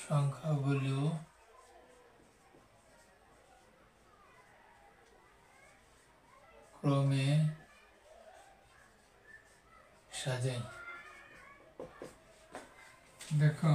সংখ্যাগুলো ক্রমে সাজাই। দেখো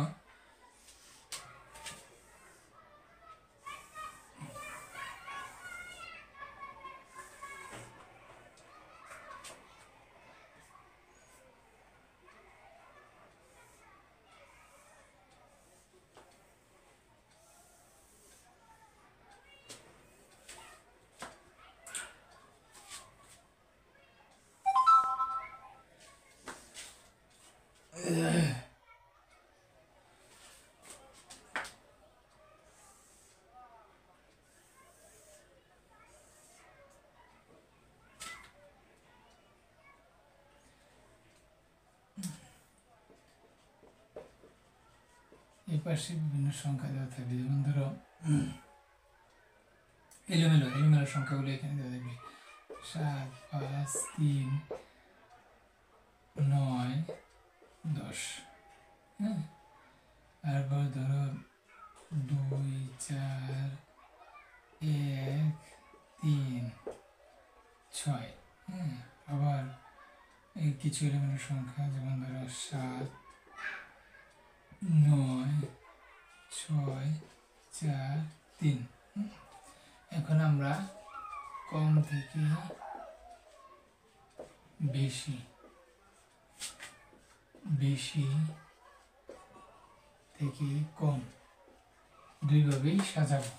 এই পাশে বিভিন্ন সংখ্যা দেওয়া থাকবে, যেমন ধরো এলোমেলো এলোমেলো সংখ্যাগুলো এখানে দেওয়া থাকবে 7, 5, 3, 9, 10। হ্যাঁ, তারপর ধরো 2, 4, 1, 3, 6। হ্যাঁ, আবার এই কিছু এলোমেলো সংখ্যা, যেমন ধরো 7, 9, 6, 4, 3। এখন আমরা কম থেকে বেশি বেশি থেকে কম দুইভাবেই সাজাবো।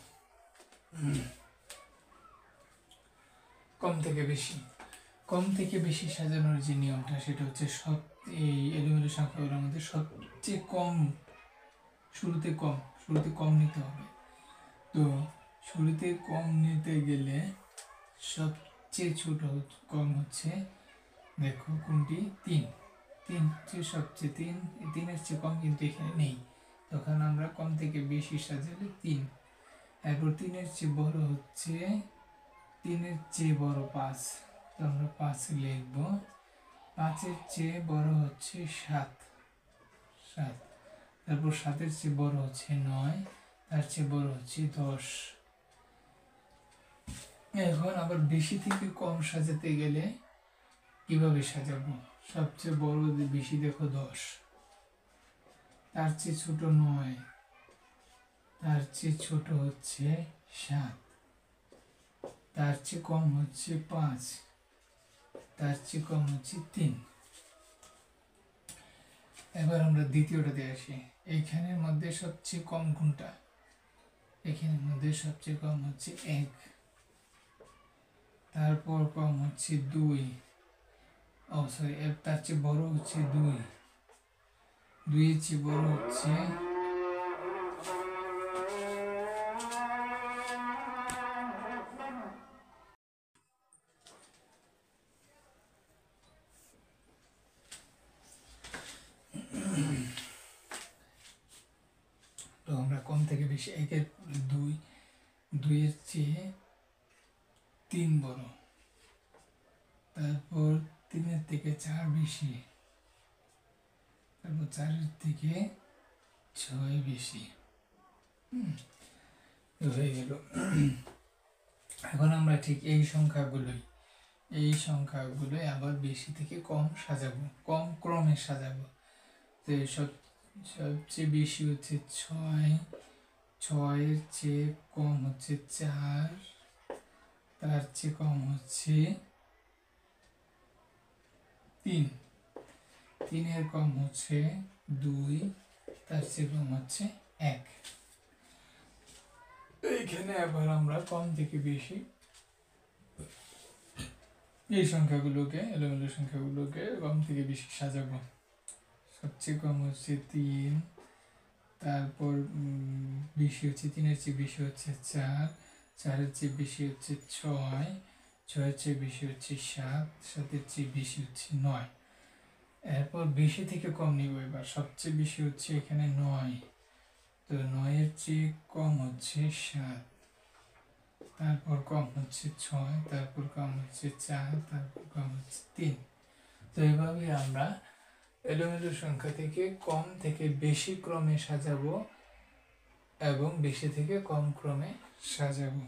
কম থেকে বেশি সাজানোর যে নিয়মটা, সেটা হচ্ছে এই এলোমেলো সংখ্যাগুলোর মধ্যে সবচেয়ে কম শুরুতে কম নিতে হবে। তো শুরুতে কম নিতে গেলে সবচেয়ে ছোট কম হচ্ছে, দেখো কোনটি, 3। 3 হচ্ছে সবচেয়ে, 3-এর চেয়ে কম কিন্তু এখানে নেই। তখন আমরা কম থেকে বেশি সাজালে 3। এরপর 3-এর চেয়ে বড় হচ্ছে, 3-এর চেয়ে বড় 5, তো আমরা 5 লিখব। 5-এর চেয়ে বড় হচ্ছে 7। তারপর 7-এর চেয়ে বড় হচ্ছে 9, তার চেয়ে বড় হচ্ছে 10। এখন আবার বেশি থেকে কম সাজাতে গেলে কিভাবে সাজাবো? সবচেয়ে বড় বেশি দেখো 10, তার চেয়ে ছোট 9, তার চেয়ে ছোট হচ্ছে 7, তার চেয়ে কম হচ্ছে 5, তার চেয়ে কম হচ্ছে 3। এবার আমরা দ্বিতীয়টাতে আসি। এইখানের মধ্যে সবচেয়ে কম কোনটা? এখানের মধ্যে সবচেয়ে কম হচ্ছে 1, তারপর কম হচ্ছে 2, তার চেয়ে বড় হচ্ছে 2, 2-এর চেয়ে বড় হচ্ছে তো আমরা কম থেকে বেশি 1-এর 2, 2-এর চেয়ে 3 বড়, তারপর 3-এর থেকে 4 বেশি, তারপর 4-এর থেকে 6 বেশি। হয়ে গেল। এখন আমরা ঠিক এই সংখ্যাগুলোই আবার বেশি থেকে কম সাজাবো, কম ক্রমে সাজাবো। তো সবচেয়ে বেশি হচ্ছে 6, 6-এর চেয়ে কম হচ্ছে 4, তার চেয়ে কম হচ্ছে 3, 3-এর কম হচ্ছে 2, তার চেয়ে কম হচ্ছে 1। এইখানে আবার আমরা কম থেকে বেশি এই সংখ্যাগুলোকে, এলোমেলো সংখ্যাগুলোকে কম থেকে বেশি সাজাবো। সবচেয়ে কম হচ্ছে 3, তারপর বেশি হচ্ছে 3-এর চেয়ে বেশি হচ্ছে 4, 4-এর চেয়ে বেশি হচ্ছে 6, 6-এর চেয়ে বেশি হচ্ছে 7, 7-এর চেয়ে বেশি হচ্ছে 9। এরপর বেশি থেকে কম নিব। এবার সবচেয়ে বেশি হচ্ছে এখানে 9, তো 9-এর চেয়ে কম হচ্ছে 7, তারপর কম হচ্ছে 6, তারপর কম হচ্ছে 4, তারপর কম হচ্ছে 3। তো এভাবে আমরা এলোমেলো সংখ্যা থেকে কম থেকে বেশি ক্রমে সাজাবো এবং বেশি থেকে কম ক্রমে সাজাবো।